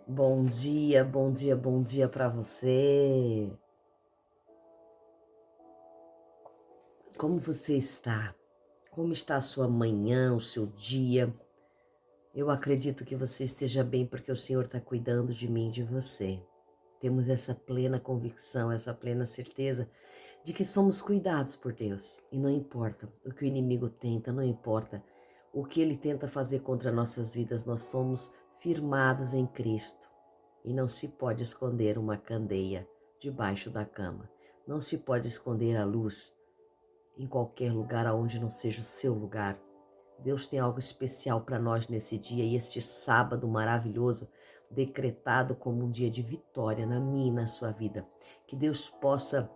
Bom dia, bom dia, bom dia para você. Como você está? Como está a sua manhã, o seu dia? Eu acredito que você esteja bem porque o Senhor está cuidando de mim e de você. Temos essa plena convicção, essa plena certeza de que somos cuidados por Deus. E não importa o que o inimigo tenta, não importa o que ele tenta fazer contra nossas vidas, nós somos firmados em Cristo. E não se pode esconder uma candeia debaixo da cama. Não se pode esconder a luz em qualquer lugar aonde não seja o seu lugar. Deus tem algo especial para nós nesse dia e este sábado maravilhoso, decretado como um dia de vitória na minha e na sua vida. Que Deus possa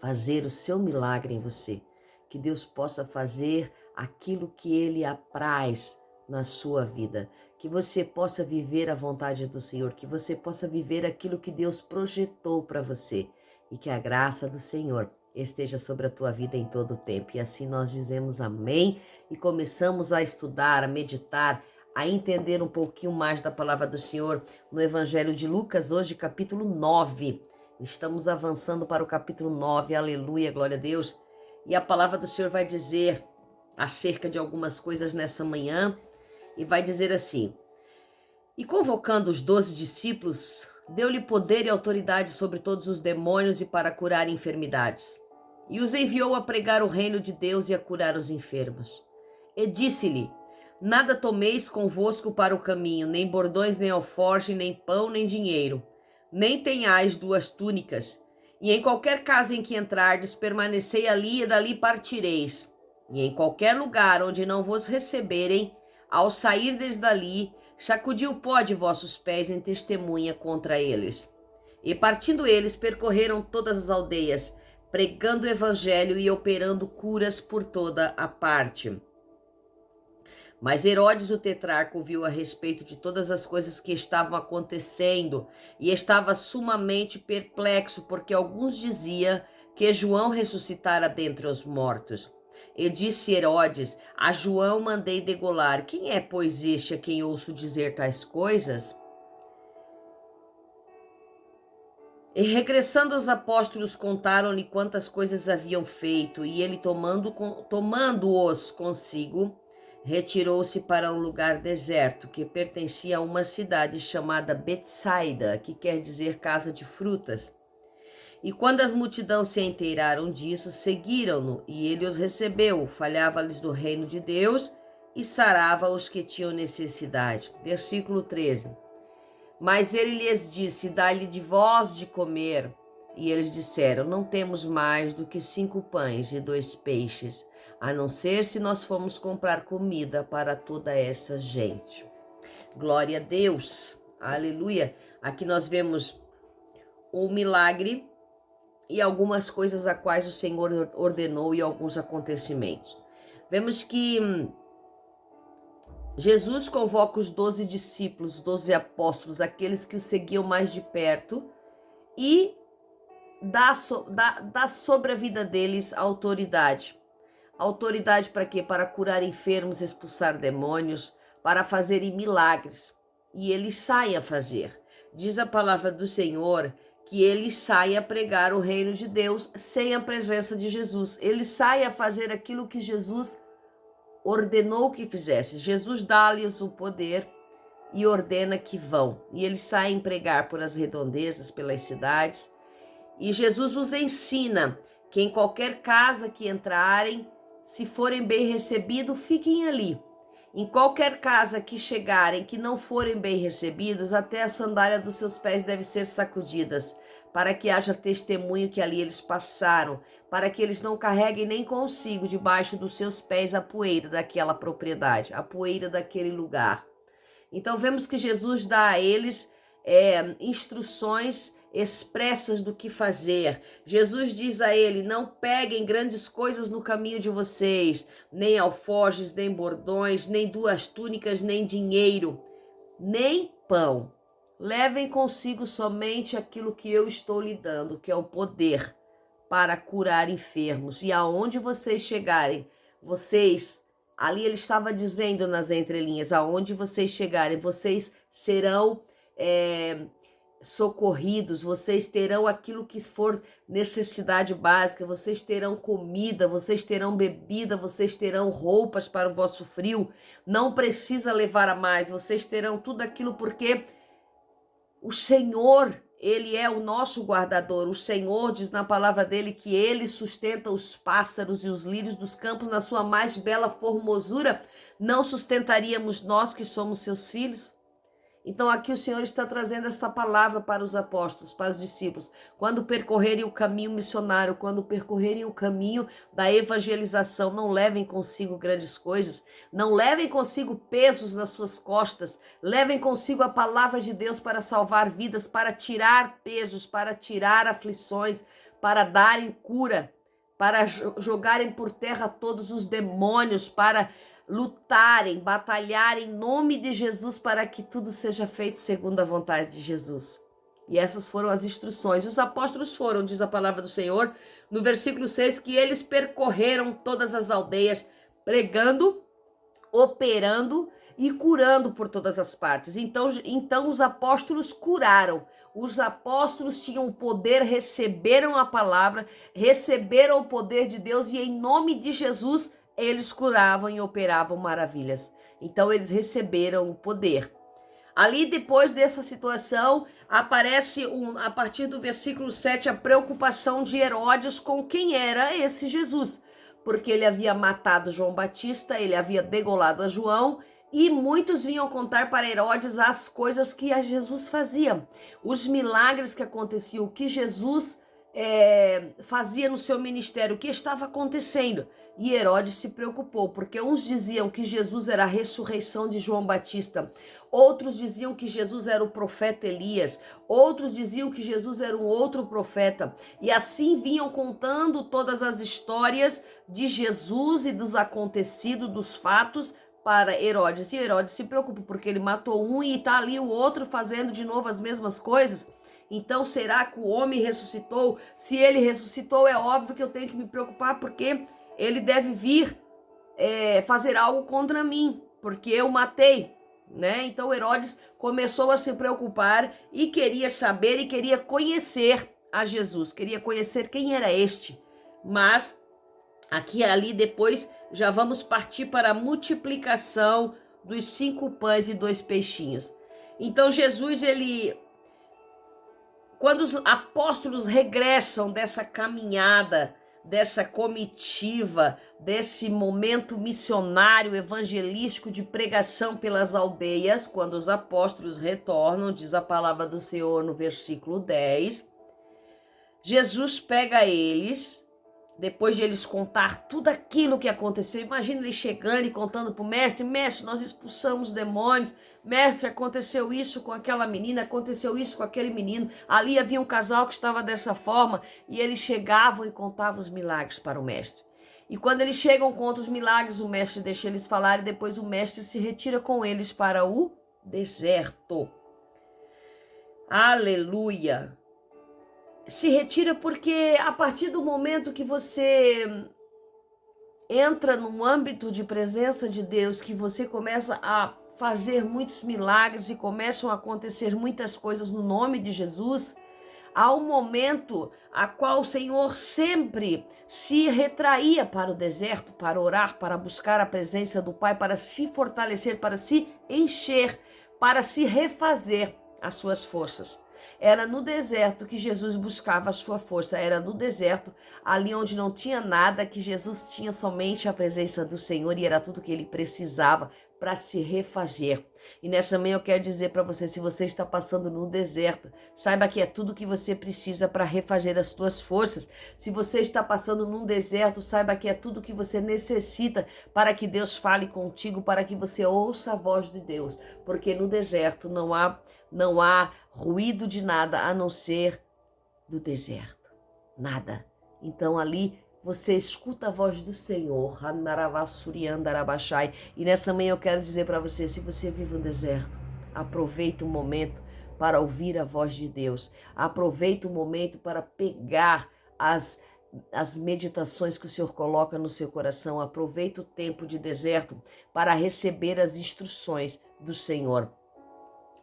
fazer o seu milagre em você. Que Deus possa fazer aquilo que Ele apraz na sua vida. Que você possa viver a vontade do Senhor. Que você possa viver aquilo que Deus projetou para você. E que a graça do Senhor esteja sobre a tua vida em todo o tempo. E assim nós dizemos amém e começamos a estudar, a meditar, a entender um pouquinho mais da palavra do Senhor no Evangelho de Lucas, hoje capítulo 9. Estamos avançando para o capítulo 9, aleluia, glória a Deus. E a palavra do Senhor vai dizer acerca de algumas coisas nessa manhã, e vai dizer assim: E convocando os 12 discípulos, deu-lhe poder e autoridade sobre todos os demônios e para curar enfermidades. E os enviou a pregar o reino de Deus e a curar os enfermos. E disse-lhe: Nada tomeis convosco para o caminho, nem bordões, nem alforje, nem pão, nem dinheiro. Nem tenhais 2 túnicas. E em qualquer casa em que entrardes, permanecei ali e dali partireis. E em qualquer lugar onde não vos receberem, ao sairdes dali, sacudi o pó de vossos pés em testemunha contra eles. E partindo eles, percorreram todas as aldeias, pregando o evangelho e operando curas por toda a parte. Mas Herodes o tetrarca ouviu a respeito de todas as coisas que estavam acontecendo e estava sumamente perplexo, porque alguns diziam que João ressuscitara dentre os mortos. E disse Herodes: A João mandei degolar. Quem é, pois, este a quem ouço dizer tais coisas? E regressando os apóstolos, contaram-lhe quantas coisas haviam feito, e ele, tomando-os consigo, retirou-se para um lugar deserto, que pertencia a uma cidade chamada Betsaida, que quer dizer casa de frutas. E quando as multidões se inteiraram disso, seguiram-no, e ele os recebeu, falhava-lhes do reino de Deus, e sarava os que tinham necessidade. Versículo 13. Mas ele lhes disse: Dai-lhe de vós de comer. E eles disseram: Não temos mais do que 5 pães e 2 peixes, a não ser se nós formos comprar comida para toda essa gente. Glória a Deus, aleluia. Aqui nós vemos um milagre e algumas coisas a quais o Senhor ordenou e alguns acontecimentos. Vemos que Jesus convoca os 12 discípulos, 12 apóstolos, aqueles que o seguiam mais de perto, e dá sobre a vida deles autoridade. Autoridade para quê? Para curar enfermos, expulsar demônios, para fazerem milagres. E eles saem a fazer. Diz a palavra do Senhor que eles saem a pregar o reino de Deus sem a presença de Jesus. Eles saem a fazer aquilo que Jesus ordenou que fizesse. Jesus dá-lhes o poder e ordena que vão. E eles saem pregar por as redondezas, pelas cidades. E Jesus os ensina que em qualquer casa que entrarem, se forem bem recebidos, fiquem ali. Em qualquer casa que chegarem, que não forem bem recebidos, até a sandália dos seus pés deve ser sacudidas, para que haja testemunho que ali eles passaram, para que eles não carreguem nem consigo debaixo dos seus pés a poeira daquela propriedade, a poeira daquele lugar. Então vemos que Jesus dá a eles instruções expressas do que fazer. Jesus diz a ele: não peguem grandes coisas no caminho de vocês, nem alforjes, nem bordões, nem 2 túnicas, nem dinheiro, nem pão. Levem consigo somente aquilo que eu estou lhe dando, que é o poder para curar enfermos. E aonde vocês chegarem, vocês, ali ele estava dizendo nas entrelinhas, aonde vocês chegarem, vocês serão socorridos, vocês terão aquilo que for necessidade básica, vocês terão comida, vocês terão bebida, vocês terão roupas para o vosso frio, não precisa levar a mais, vocês terão tudo aquilo porque o Senhor, Ele é o nosso guardador. O Senhor diz na palavra dele que Ele sustenta os pássaros e os lírios dos campos na sua mais bela formosura. Não sustentaríamos nós que somos seus filhos? Então aqui o Senhor está trazendo esta palavra para os apóstolos, para os discípulos. Quando percorrerem o caminho missionário, quando percorrerem o caminho da evangelização, não levem consigo grandes coisas, não levem consigo pesos nas suas costas, levem consigo a palavra de Deus para salvar vidas, para tirar pesos, para tirar aflições, para darem cura, para jogarem por terra todos os demônios, para lutarem, batalharem em nome de Jesus para que tudo seja feito segundo a vontade de Jesus. E essas foram as instruções. Os apóstolos foram, diz a palavra do Senhor, no versículo 6, que eles percorreram todas as aldeias, pregando, operando e curando por todas as partes. Então os apóstolos curaram. Os apóstolos tinham o poder, receberam a palavra, receberam o poder de Deus e em nome de Jesus eles curavam e operavam maravilhas. Então eles receberam o poder. Ali depois dessa situação aparece a partir do versículo 7 a preocupação de Herodes com quem era esse Jesus. Porque ele havia matado João Batista, ele havia degolado a João e muitos vinham contar para Herodes as coisas que Jesus fazia. Os milagres que aconteciam, o que Jesus fazia no seu ministério, o que estava acontecendo. E Herodes se preocupou, porque uns diziam que Jesus era a ressurreição de João Batista, outros diziam que Jesus era o profeta Elias, outros diziam que Jesus era um outro profeta, e assim vinham contando todas as histórias de Jesus e dos acontecidos, dos fatos, para Herodes. E Herodes se preocupa, porque ele matou um e está ali o outro fazendo de novo as mesmas coisas. Então, será que o homem ressuscitou? Se ele ressuscitou, é óbvio que eu tenho que me preocupar, porque ele deve vir fazer algo contra mim, porque eu matei, né? Então Herodes começou a se preocupar e queria saber e queria conhecer a Jesus, queria conhecer quem era este. Mas aqui e ali depois já vamos partir para a multiplicação dos 5 pães e 2 peixinhos. Então Jesus, quando os apóstolos regressam dessa caminhada, dessa comitiva, desse momento missionário, evangelístico de pregação pelas aldeias, quando os apóstolos retornam, diz a palavra do Senhor no versículo 10, Jesus pega eles, depois de eles contar tudo aquilo que aconteceu, imagina ele chegando e contando para o mestre, mestre, nós expulsamos demônios, mestre, aconteceu isso com aquela menina, aconteceu isso com aquele menino, ali havia um casal que estava dessa forma, e eles chegavam e contavam os milagres para o mestre. E quando eles chegam, contam os milagres, o mestre deixa eles falar, e depois o mestre se retira com eles para o deserto. Aleluia! Se retira porque a partir do momento que você entra no âmbito de presença de Deus, que você começa a fazer muitos milagres e começam a acontecer muitas coisas no nome de Jesus, há um momento a qual o Senhor sempre se retraía para o deserto, para orar, para buscar a presença do Pai, para se fortalecer, para se encher, para se refazer as suas forças. Era no deserto que Jesus buscava a sua força, era no deserto, ali onde não tinha nada, que Jesus tinha somente a presença do Senhor e era tudo que ele precisava para se refazer. E nessa manhã eu quero dizer para você, se você está passando no deserto, saiba que é tudo que você precisa para refazer as suas forças. Se você está passando num deserto, saiba que é tudo que você necessita para que Deus fale contigo, para que você ouça a voz de Deus. Porque no deserto não há ruído de nada a não ser do deserto. Nada. Então ali você escuta a voz do Senhor. E nessa manhã eu quero dizer para você, se você vive um deserto, aproveita o momento para ouvir a voz de Deus. Aproveita o momento para pegar as meditações que o Senhor coloca no seu coração. Aproveita o tempo de deserto para receber as instruções do Senhor.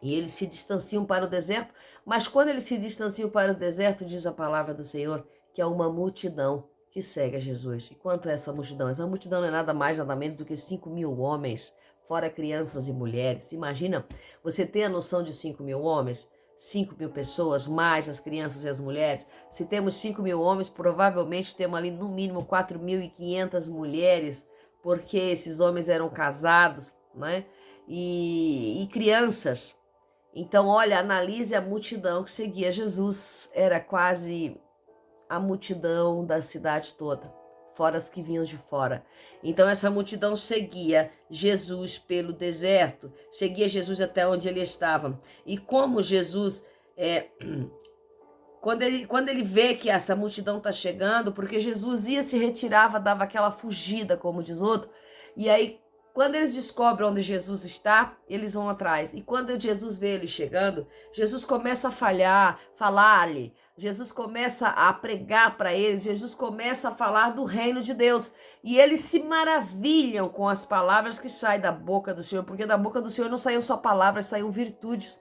E eles se distanciam para o deserto, mas quando eles se distanciam para o deserto, diz a palavra do Senhor, que é uma multidão que segue a Jesus. E quanto a essa multidão? Essa multidão não é nada mais, nada menos do que 5.000 homens, fora crianças e mulheres. Imagina, você tem a noção de 5.000 homens? 5.000 pessoas, mais as crianças e as mulheres. Se temos 5.000 homens, provavelmente temos ali no mínimo 4.500 mulheres, porque esses homens eram casados, né? E crianças. Então, olha, analise a multidão que seguia Jesus. Era quase a multidão da cidade toda, fora as que vinham de fora. Então, essa multidão seguia Jesus pelo deserto, seguia Jesus até onde ele estava. E como Jesus, quando ele vê que essa multidão está chegando, porque Jesus ia, se retirava, dava aquela fugida, como diz outro, e aí, quando eles descobrem onde Jesus está, eles vão atrás. E quando Jesus vê ele chegando, Jesus começa a falar-lhe. Jesus começa a pregar para eles. Jesus começa a falar do reino de Deus. E eles se maravilham com as palavras que saem da boca do Senhor. Porque da boca do Senhor não saíam só palavras, saíam virtudes.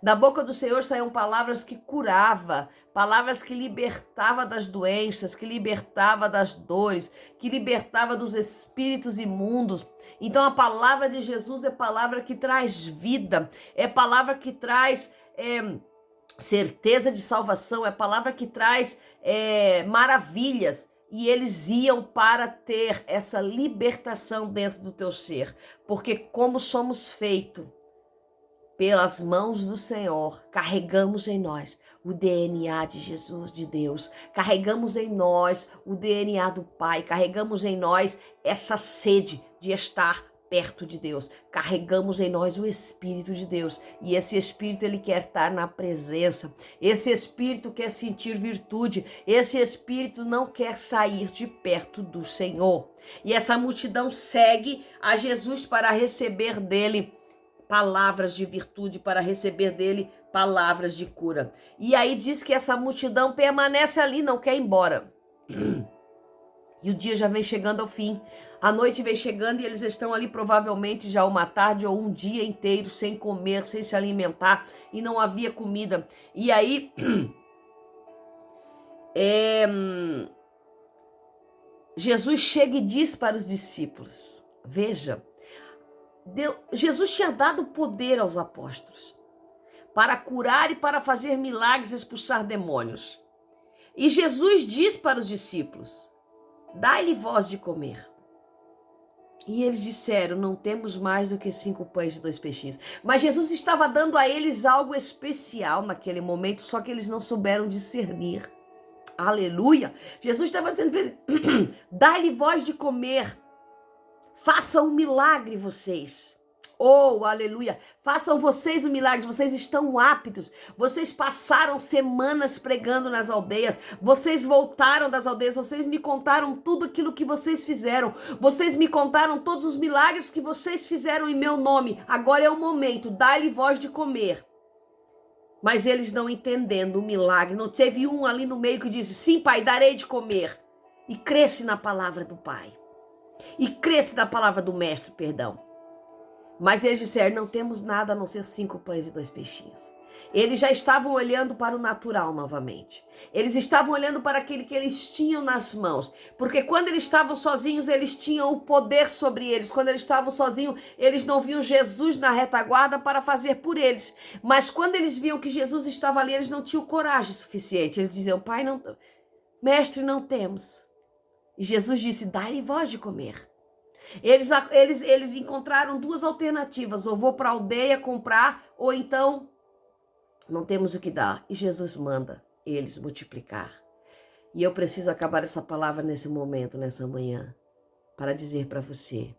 Da boca do Senhor saíam palavras que curava, palavras que libertava das doenças, que libertava das dores, que libertava dos espíritos imundos. Então a palavra de Jesus é palavra que traz vida, é palavra que traz certeza de salvação, é palavra que traz maravilhas. E eles iam para ter essa libertação dentro do teu ser, porque como somos feitos pelas mãos do Senhor, carregamos em nós o DNA de Jesus, de Deus. Carregamos em nós o DNA do Pai. Carregamos em nós essa sede de estar perto de Deus. Carregamos em nós o Espírito de Deus. E esse Espírito, ele quer estar na presença. Esse Espírito quer sentir virtude. Esse Espírito não quer sair de perto do Senhor. E essa multidão segue a Jesus para receber dele palavras de virtude, para receber dele palavras de cura. E aí diz que essa multidão permanece ali, não quer ir embora. E o dia já vem chegando ao fim. A noite vem chegando e eles estão ali provavelmente já uma tarde ou um dia inteiro sem comer, sem se alimentar, e não havia comida. E aí Jesus chega e diz para os discípulos, veja, Jesus tinha dado poder aos apóstolos para curar e para fazer milagres, expulsar demônios. E Jesus diz para os discípulos, dai-lhe vós de comer. E eles disseram, não temos mais do que 5 pães e 2 peixinhos. Mas Jesus estava dando a eles algo especial naquele momento, só que eles não souberam discernir. Aleluia! Jesus estava dizendo para eles, dai-lhe vós de comer. Façam um milagre vocês. Oh, aleluia. Façam vocês um milagre. Vocês estão aptos. Vocês passaram semanas pregando nas aldeias. Vocês voltaram das aldeias. Vocês me contaram tudo aquilo que vocês fizeram. Vocês me contaram todos os milagres que vocês fizeram em meu nome. Agora é o momento. Dá-lhe voz de comer. Mas eles não entendendo o milagre. Não teve um ali no meio que disse, sim, pai, darei de comer. E cresce na palavra do pai. E cresce da palavra do mestre, perdão. Mas eles disseram, não temos nada a não ser 5 pães e 2 peixinhos. Eles já estavam olhando para o natural novamente. Eles estavam olhando para aquele que eles tinham nas mãos. Porque quando eles estavam sozinhos, eles tinham o poder sobre eles. Quando eles estavam sozinhos, eles não viam Jesus na retaguarda para fazer por eles. Mas quando eles viam que Jesus estava ali, eles não tinham coragem suficiente. Eles diziam, pai, não, mestre, não temos. E Jesus disse, dai-lhe vós de comer. Eles encontraram 2 alternativas, ou vou para a aldeia comprar, ou então não temos o que dar. E Jesus manda eles multiplicar. E eu preciso acabar essa palavra nesse momento, nessa manhã, para dizer para você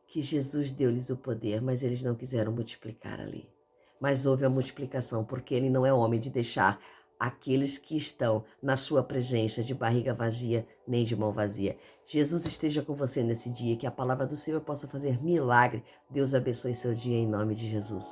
que Jesus deu-lhes o poder, mas eles não quiseram multiplicar ali. Mas houve a multiplicação, porque ele não é homem de deixar aqueles que estão na sua presença de barriga vazia, nem de mão vazia. Jesus esteja com você nesse dia, que a palavra do Senhor possa fazer milagre. Deus abençoe seu dia em nome de Jesus.